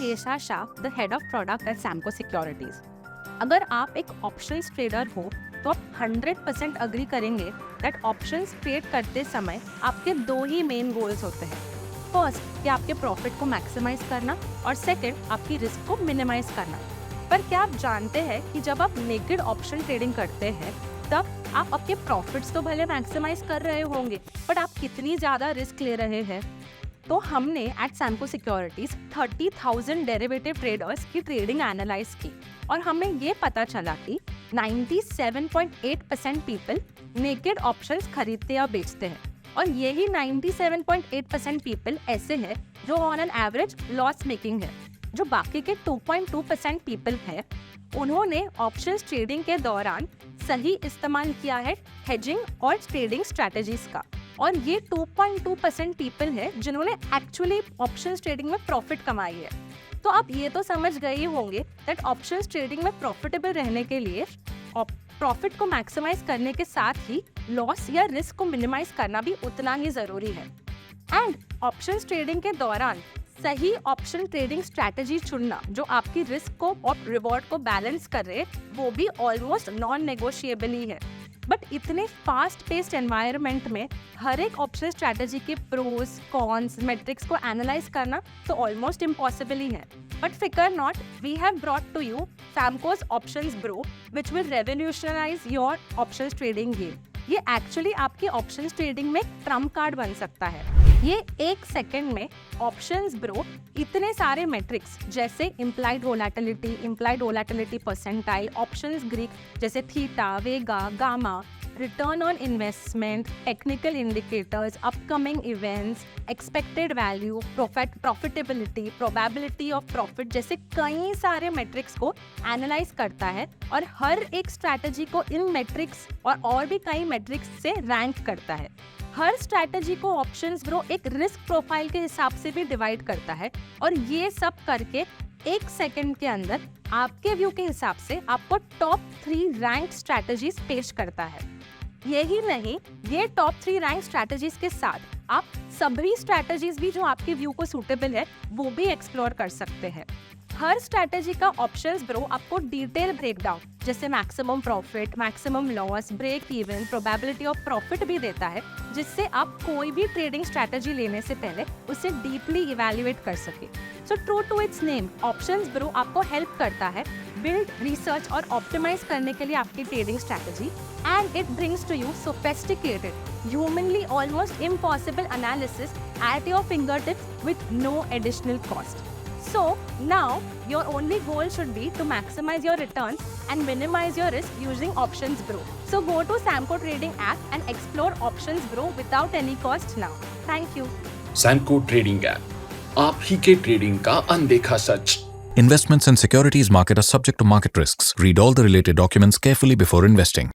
येशा Shah, the head of product at Samco Securities. अगर आप एक ऑप्शंस ट्रेडर हो तो आप 100% अग्री करेंगे दैट ऑप्शंस ट्रेड करते समय आपके दो ही मेन गोल्स होते हैं। फर्स्ट कि आपके प्रॉफिट को मैक्सिमाइज करना और सेकंड आपकी रिस्क को मिनिमाइज करना। पर क्या आप जानते हैं कि जब आप नेकेड ऑप्शन ट्रेडिंग करते हैं तब आप अपने प्रॉफिट्स तो भले मैक्सिमाइज कर रहे होंगे, बट आप कितनी ज़्यादा रिस्क ले रहे हैं। तो हमने at Samco securities 30,000 derivative traders की ट्रेडिंग एनालाइज की और हमें ये पता चला कि 97.8% पीपल नेकेड ऑप्शंस खरीदते या बेचते हैं और यही 97.8% पीपल ऐसे हैं जो on an average loss making है। जो बाकी के 2.2% पीपल हैं उन्होंने ऑप्शंस ट्रेडिंग के दौरान सही इस्तेमाल किया है हेजिंग और ट्रेडिंग स्ट्रैटेजीज का, और ये 2.2% पीपल है जिन्होंने एक्चुअली ऑप्शंस ट्रेडिंग में प्रॉफिट कमाई है। तो आप ये तो समझ गए ही होंगे दैट ऑप्शंस ट्रेडिंग में प्रॉफिटेबल रहने के लिए प्रॉफिट को मैक्सिमाइज करने के साथ ही लॉस या रिस्क को मिनिमाइज करना भी उतना ही जरूरी है। एंड ऑप्शंस ट्रेडिंग के दौरान सही ऑप्शन ट्रेडिंग स्ट्रैटेजी चुनना जो आपकी रिस्क को और रिवॉर्ड को बैलेंस कर रहे, वो भी ऑलमोस्ट नॉन नेगोशिएबल ही है। बट इतने फास्ट पेस्ड एनवायरनमेंट में हर एक ऑप्शन स्ट्रैटेजी के प्रोस कॉन्स मैट्रिक्स को एनालाइज करना तो ऑलमोस्ट इम्पॉसिबल ही है। बट फिकर not, we have brought to you Samco's options bro which will revolutionize your options trading game. ये एक्चुअली आपकी ऑप्शंस ट्रेडिंग में ट्रम्प कार्ड बन सकता है। ये एक सेकंड में ऑप्शंस ब्रो इतने सारे मैट्रिक्स जैसे implied volatility percentile, options Greek जैसे theta, vega, gamma, return on investment, technical indicators, upcoming events, expected value, profitability, probability of profit जैसे कई सारे मैट्रिक्स को एनालाइज करता है और हर एक स्ट्रैटेजी को इन मैट्रिक्स और भी कई मैट्रिक्स से रैंक करता है। हर स्ट्रैटेजी को ऑप्शंस ब्रो एक रिस्क प्रोफाइल के हिसाब से भी डिवाइड करता है और ये सब करके एक सेकंड के अंदर आपके व्यू के हिसाब से आपको टॉप 3 रैंक स्ट्रैटेजीज पेश करता है। यही नहीं, ये टॉप 3 रैंक स्ट्रैटेजीज के साथ आप सभी स्ट्रैटेजीज भी जो आपके व्यू को सूटेबल है वो भी एक्सप्लोर कर सकते हैं। हर स्ट्रैटेजी का ऑप्शंस ब्रो आपको डिटेल ब्रेकडाउन जैसे maximum profit, maximum loss, break even, probability of profit भी देता है, जिससे आप कोई भी ट्रेडिंग स्ट्रैटेजी लेने से पहले उसे डीपली इवैल्यूएट कर सके। So true to its name, options bro आपको हेल्प करता है बिल्ड, रिसर्च और ऑप्टिमाइज करने के लिए आपकी trading strategy, and it brings to you sophisticated, humanly almost impossible analysis at your fingertips with no additional cost. So now your only goal should be to maximize your returns and minimize your risk using Options Bro. So go to Samco Trading app and explore Options Bro without any cost now. Thank you. Samco Trading app, आप ही के trading का अनदेखा सच। Investments in securities market are subject to market risks. Read all the related documents carefully before investing.